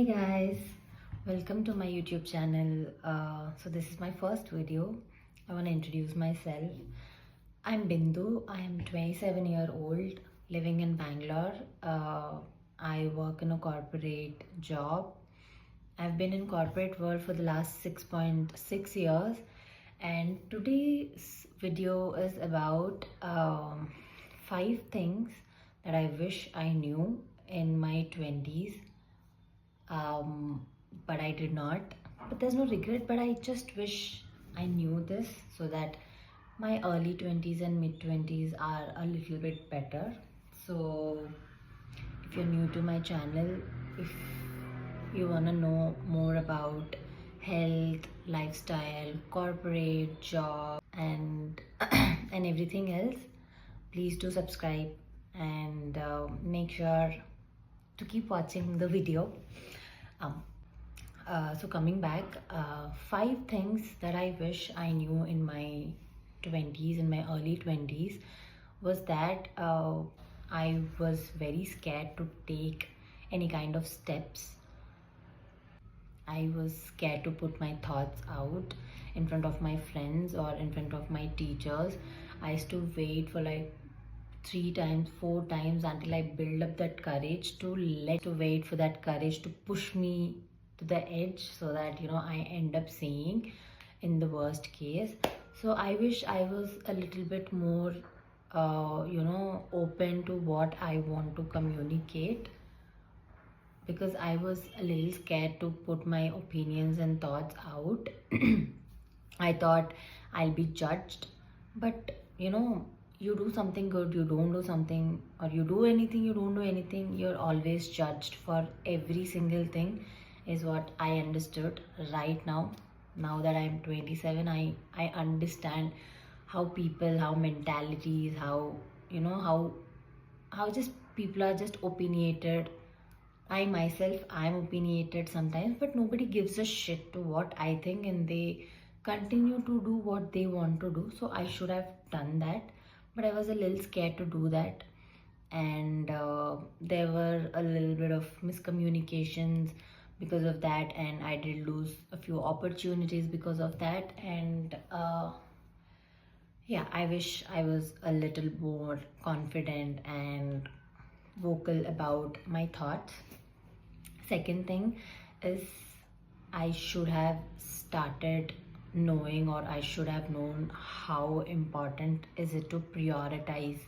Hey guys, welcome to my YouTube channel. So this is my first video. I want to introduce myself. I'm Bindhu. I am 27-year-old living in Bangalore. I work in a corporate job. I've been in corporate world for the last 6.6 years, and today's video is about 5 things that I wish I knew in my 20s, but I did not. But there's no regret, but I just wish I knew this so that my early 20s and mid 20s are a little bit better. So, if you're new to my channel, if you want to know more about health, lifestyle, corporate, job, and and everything else, please do subscribe and make sure to keep watching the video. Um, so coming back, 5 things that I wish I knew in my 20s, in my early 20s, was that I was very scared to take any kind of steps. I was scared to put my thoughts out in front of my friends or in front of my teachers. I used to wait for like 3 times, 4 times until I build up that courage to wait for that courage to push me to the edge, so that I end up saying in the worst case. So I wish I was a little bit more open to what I want to communicate, because I was a little scared to put my opinions and thoughts out. I thought I'll be judged, but you do something good, you don't do something, or you do anything, you don't do anything, you're always judged for every single thing, is what I understood right now. Now that I'm 27, I understand how people, how mentalities, how how just people are just opinionated. I myself, I'm opinionated sometimes, but nobody gives a shit to what I think, and they continue to do what they want to do. So I should have done that, but I was a little scared to do that, and there were a little bit of miscommunications because of that, and I did lose a few opportunities because of that, and yeah, I wish I was a little more confident and vocal about my thoughts. Second thing is, I should have started knowing, or I should have known how important is it to prioritize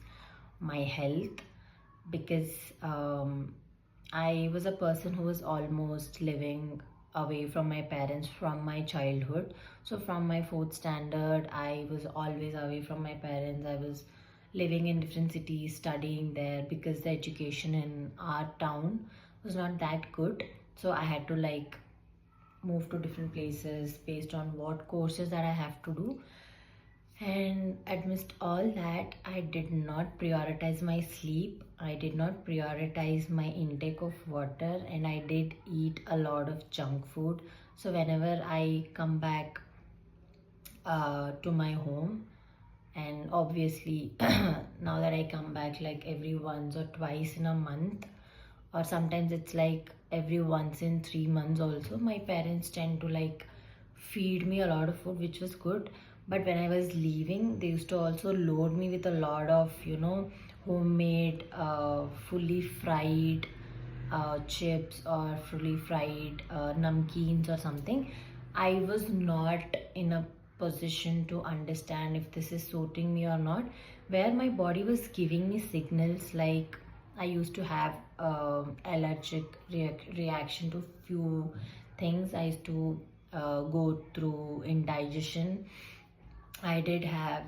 my health, because I was a person who was almost living away from my parents from my childhood. So from my fourth standard, I was always away from my parents. I was living in different cities, studying there, because the education in our town was not that good. So I had to like move to different places based on what courses that I have to do. And amidst all that, I did not prioritize my sleep, I did not prioritize my intake of water, and I did eat a lot of junk food. So whenever I come back to my home, and obviously now that I come back like every once or twice in a month, or sometimes it's like every once in 3 months also, my parents tend to like feed me a lot of food, which was good. But when I was leaving, they used to also load me with a lot of homemade fully fried chips, or fully fried namkeens or something. I was not in a position to understand if this is suiting me or not, where my body was giving me signals like I used to have allergic reaction to few things. I used to go through indigestion. I did have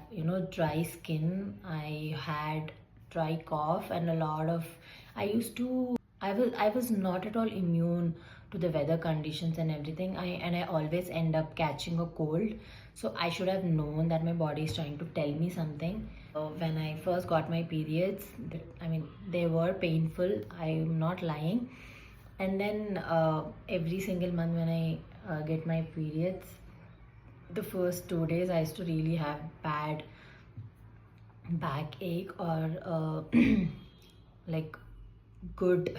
dry skin. I had dry cough, and a lot of I was not at all immune to the weather conditions and everything. I always end up catching a cold. So I should have known that my body is trying to tell me something. When I first got my periods, I mean, they were painful, I'm not lying. And then every single month when I get my periods, the first 2 days I used to really have bad backache, or like good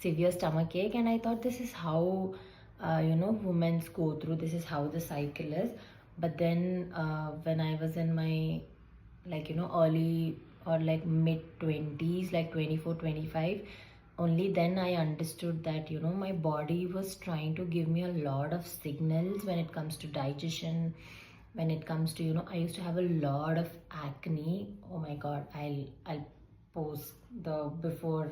severe stomach ache, and I thought this is how women go through, this is how the cycle is. But then when I was in my early or like mid 20s, like 24, 25, only then I understood that my body was trying to give me a lot of signals when it comes to digestion, when it comes to I used to have a lot of acne. Oh my god, I'll post the before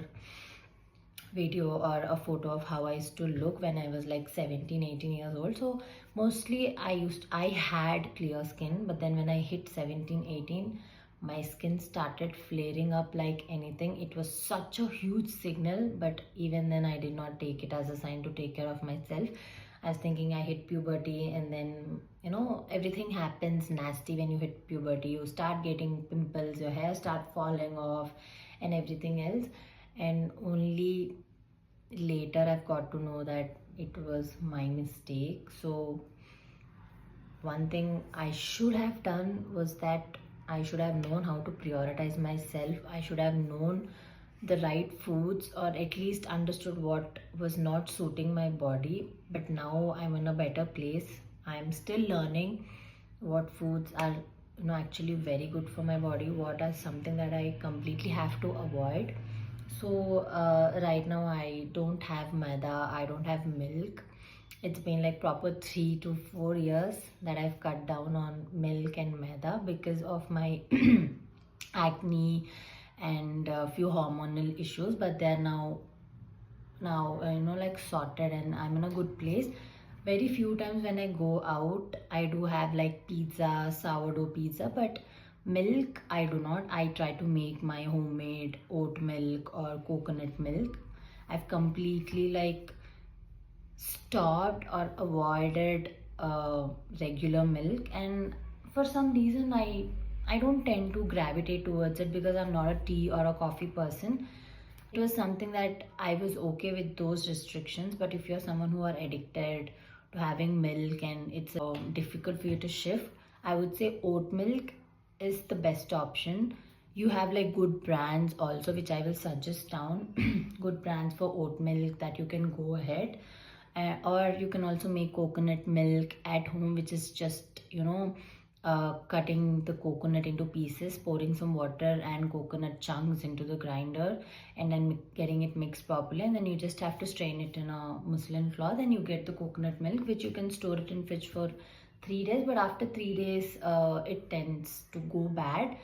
video or a photo of how I used to look when I was like 17, 18 years old. So mostly I had clear skin, but then when I hit 17, 18, my skin started flaring up like anything. It was such a huge signal, but even then I did not take it as a sign to take care of myself. I was thinking I hit puberty, and then everything happens nasty when you hit puberty. You start getting pimples, your hair start falling off and everything else. And only later I've got to know that it was my mistake. So one thing I should have done was that I should have known how to prioritize myself. I should have known the right foods, or at least understood what was not suiting my body. But now I'm in a better place. I'm still learning what foods are actually very good for my body, what are something that I completely have to avoid. So right now I don't have maida, I don't have milk. It's been like proper 3 to 4 years that I've cut down on milk and maida because of my acne and a few hormonal issues. But they're now like sorted, and I'm in a good place. Very few times when I go out, I do have like pizza, sourdough pizza, but milk I do not. I try to make my homemade oat milk or coconut milk. I've completely like stopped or avoided regular milk, and for some reason I don't tend to gravitate towards it because I'm not a tea or a coffee person. It was something that I was okay with those restrictions, but if you're someone who are addicted to having milk and it's difficult for you to shift, I would say oat milk is the best option. You have like good brands also, which I will suggest down. Good brands for oat milk that you can go ahead. Or you can also make coconut milk at home, which is just cutting the coconut into pieces, pouring some water and coconut chunks into the grinder, and then getting it mixed properly, and then you just have to strain it in a muslin cloth, and you get the coconut milk, which you can store it in fridge for 3 days. But after 3 days it tends to go bad.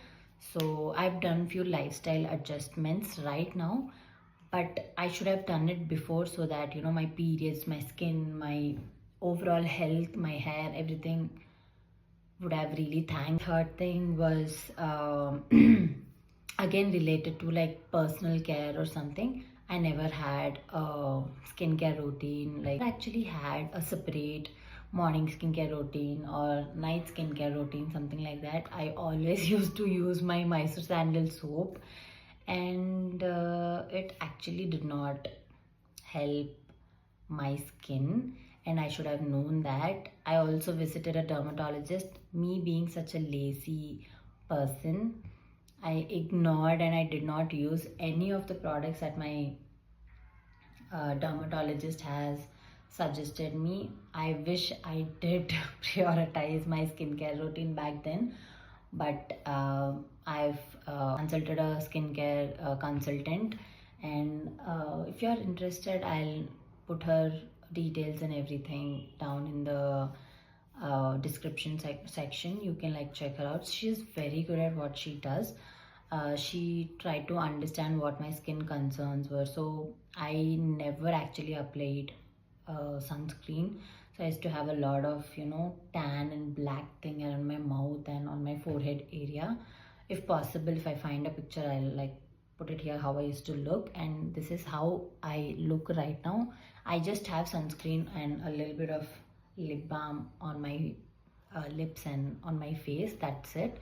So I've done few lifestyle adjustments right now, but I should have done it before, so that my periods, my skin, my overall health, my hair, everything would have really thanked. Third thing was again related to like personal care or something. I never had a skincare routine. Like I actually had a separate morning skincare routine or night skincare routine, something like that. I always used to use my Mysore sandal soap, and it actually did not help my skin, and I should have known that. I also visited a dermatologist. Me being such a lazy person, I ignored and I did not use any of the products that my dermatologist has suggested me. I wish I did prioritize my skincare routine back then, but I've consulted a skincare consultant, and if you're interested, I'll put her details and everything down in the description section. You can like check her out. She's very good at what she does. She tried to understand what my skin concerns were, so I never actually applied sunscreen. So I used to have a lot of tan and black thing around my mouth and on my forehead area. If possible, if I find a picture, I'll like put it here how I used to look, and this is how I look right now. I just have sunscreen and a little bit of lip balm on my lips and on my face. That's it.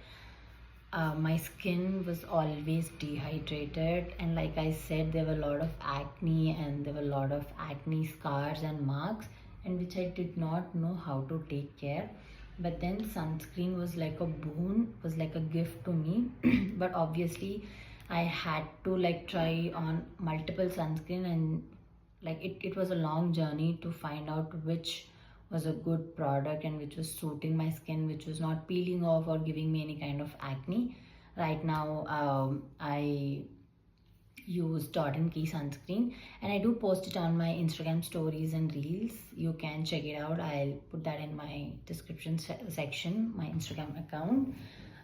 My skin was always dehydrated, and like I said, there were a lot of acne, and there were a lot of acne scars and marks, and which I did not know how to take care. But then sunscreen was like a boon, was like a gift to me. But obviously I had to like try on multiple sunscreen, and like it was a long journey to find out which was a good product and which was suiting my skin, which was not peeling off or giving me any kind of acne. Right now, I use Dot and Key sunscreen, and I do post it on my Instagram stories and reels. You can check it out. I'll put that in my description section, my Instagram account.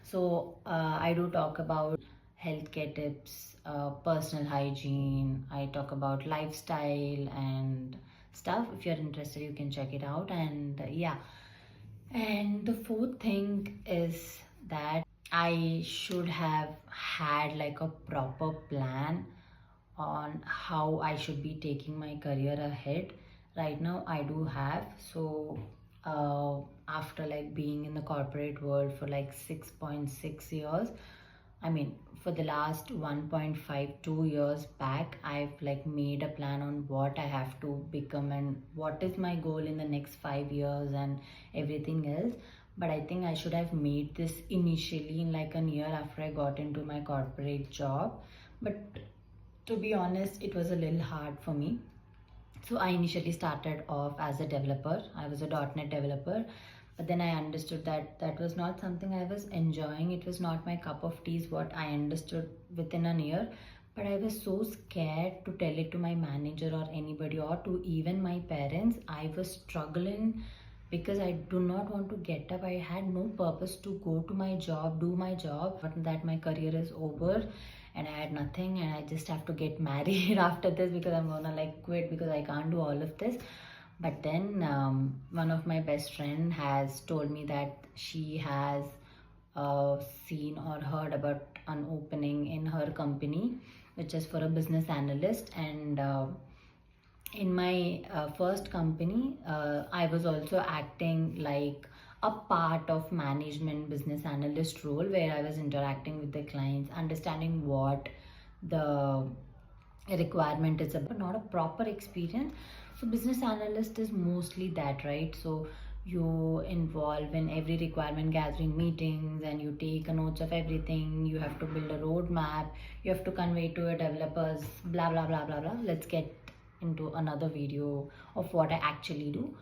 So I do talk about healthcare tips, personal hygiene. I talk about lifestyle and stuff. If you're interested, you can check it out. And yeah, and the fourth thing is that I should have had like a proper plan on how I should be taking my career ahead. Right now, I do have. So, after like being in the corporate world for like 6.6 years, I mean, for the last 1.52 years back, I've like made a plan on what I have to become and what is my goal in the next 5 years and everything else. But I think I should have made this initially in like a year after I got into my corporate job. But to be honest, it was a little hard for me. So I initially started off as a developer. I was a .NET developer, but then I understood that that was not something I was enjoying. It was not my cup of tea, is what I understood within a year. But I was so scared to tell it to my manager or anybody or to even my parents. I was struggling because I do not want to get up. I had no purpose to go to my job, do my job, but that my career is over and I had nothing and I just have to get married after this because I'm gonna like quit because I can't do all of this. But then one of my best friend has told me that she has seen or heard about an opening in her company, which is for a business analyst. And in my first company, I was also acting like a part of management business analyst role where I was interacting with the clients, understanding what the requirement is about, not a proper experience. So business analyst is mostly that, right? So you involve in every requirement gathering meetings and you take a notes of everything. You have to build a roadmap, you have to convey to your developers, blah blah blah blah blah. Let's get into another video of what I actually do.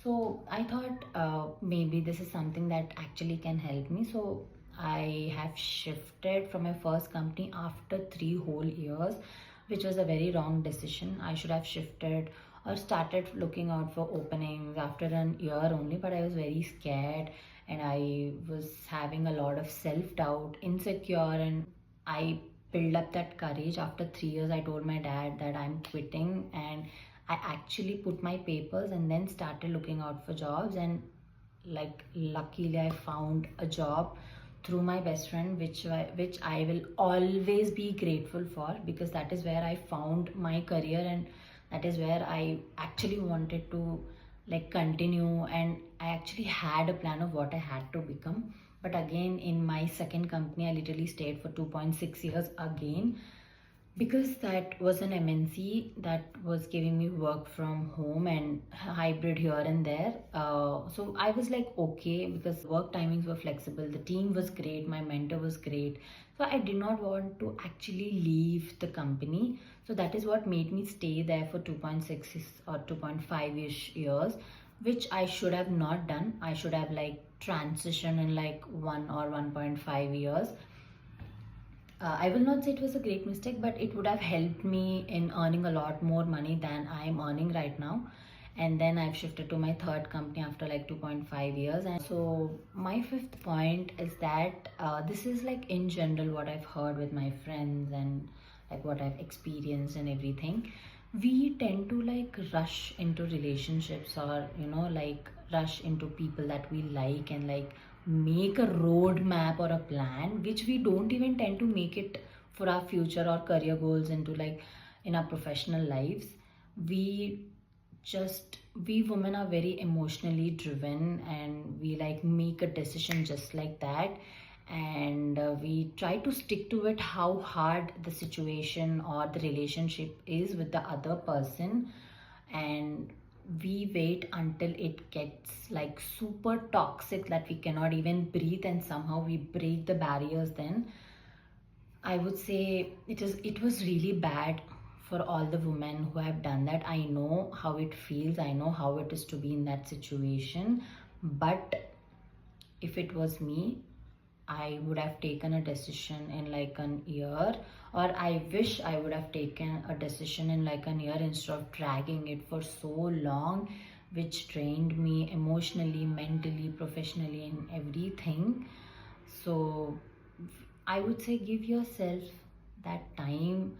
So I thought maybe this is something that actually can help me. So I have shifted from my first company after 3 whole years, which was a very wrong decision. I should have shifted or started looking out for openings after an year only, but I was very scared and I was having a lot of self-doubt, insecure, and I built up that courage. After 3 years, I told my dad that I'm quitting, and I actually put my papers and then started looking out for jobs. And like luckily, I found a job through my best friend, which I will always be grateful for because that is where I found my career and that is where I actually wanted to like continue, and I actually had a plan of what I had to become. But again, in my second company, I literally stayed for 2.6 years again because that was an MNC that was giving me work from home and hybrid here and there. So I was like, okay, because work timings were flexible, the team was great, my mentor was great. So I did not want to actually leave the company. So that is what made me stay there for 2.6 or 2.5-ish years, which I should have not done. I should have like transitioned in like 1 or 1.5 years. I will not say it was a great mistake, but it would have helped me in earning a lot more money than I'm earning right now. And then I've shifted to my third company after like 2.5 years. And so my fifth point is that this is like in general what I've heard with my friends and like what I've experienced and everything. We tend to like rush into relationships or like rush into people that we like and like make a roadmap or a plan which we don't even tend to make it for our future or career goals into like in our professional lives. We we women are very emotionally driven and we like make a decision just like that, and we try to stick to it how hard the situation or the relationship is with the other person, and we wait until it gets like super toxic that we cannot even breathe and somehow we break the barriers. Then I would say it was really bad for all the women who have done that. I know how it feels, I know how it is to be in that situation, but if it was me, I would have taken a decision in like an year, or I wish I would have taken a decision in like an year instead of dragging it for so long, which drained me emotionally, mentally, professionally, and everything. So I would say give yourself that time,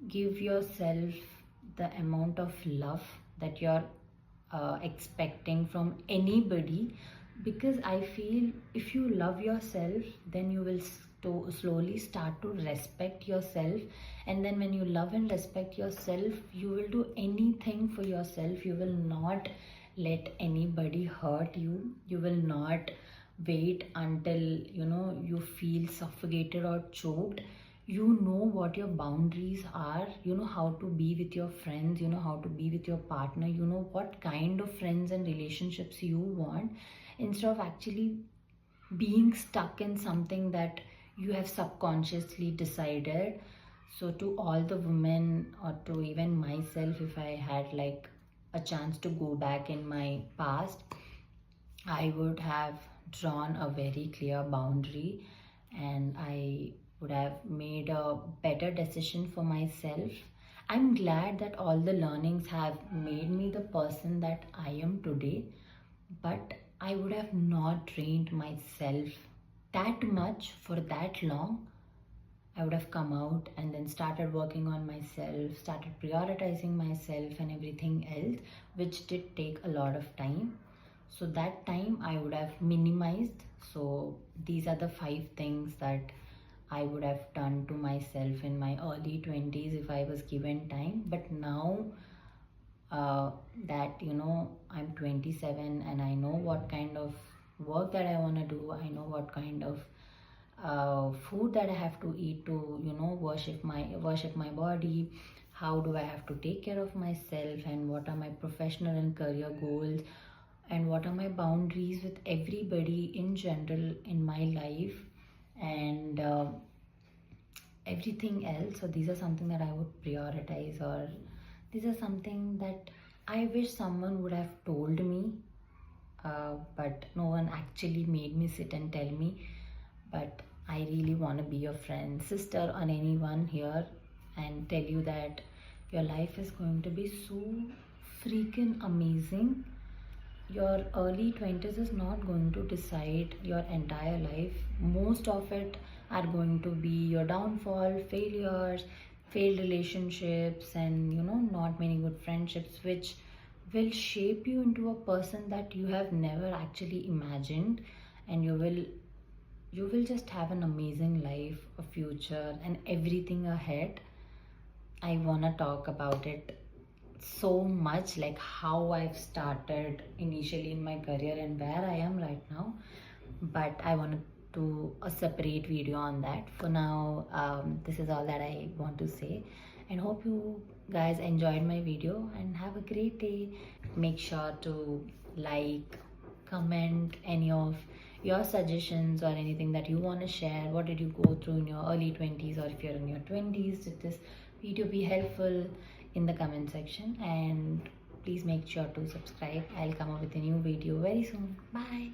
give yourself the amount of love that you're expecting from anybody, because I feel if you love yourself, then you will slowly start to respect yourself. And then when you love and respect yourself, you will do anything for yourself. You will not let anybody hurt you. You will not wait until you feel suffocated or choked. You know what your boundaries are, you know how to be with your friends, you know how to be with your partner, you know what kind of friends and relationships you want, instead of actually being stuck in something that you have subconsciously decided. So to all the women, or to even myself, if I had like a chance to go back in my past, I would have drawn a very clear boundary, and I would have made a better decision for myself. I'm glad that all the learnings have made me the person that I am today, but I would have not trained myself that much for that long. I would have come out and then started working on myself, started prioritizing myself and everything else, which did take a lot of time. So that time I would have minimized. So these are the 5 things that I would have done to myself in my early 20s if I was given time. But now that I'm 27 and I know what kind of work that I want to do, I know what kind of food that I have to eat to worship my body, how do I have to take care of myself, and what are my professional and career goals, and what are my boundaries with everybody in general in my life, and everything else. So these are something that I would prioritize, or these are something that I wish someone would have told me, but no one actually made me sit and tell me. But I really want to be your friend, sister, or anyone here, and tell you that your life is going to be so freaking amazing. Your early 20s is not going to decide your entire life. Most of it are going to be your downfall, failures, failed relationships, and not many good friendships, which will shape you into a person that you have never actually imagined. And you will just have an amazing life, a future, and everything ahead. I want to talk about it so much, like how I've started initially in my career and where I am right now. But I want to do a separate video on that. For now, this is all that I want to say, and hope you guys enjoyed my video and have a great day. Make sure to like, comment any of your suggestions or anything that you want to share. What did you go through in your early 20s, or if you're in your 20s, did this video be helpful, in the comment section. And please make sure to subscribe. I'll come up with a new video very soon. Bye.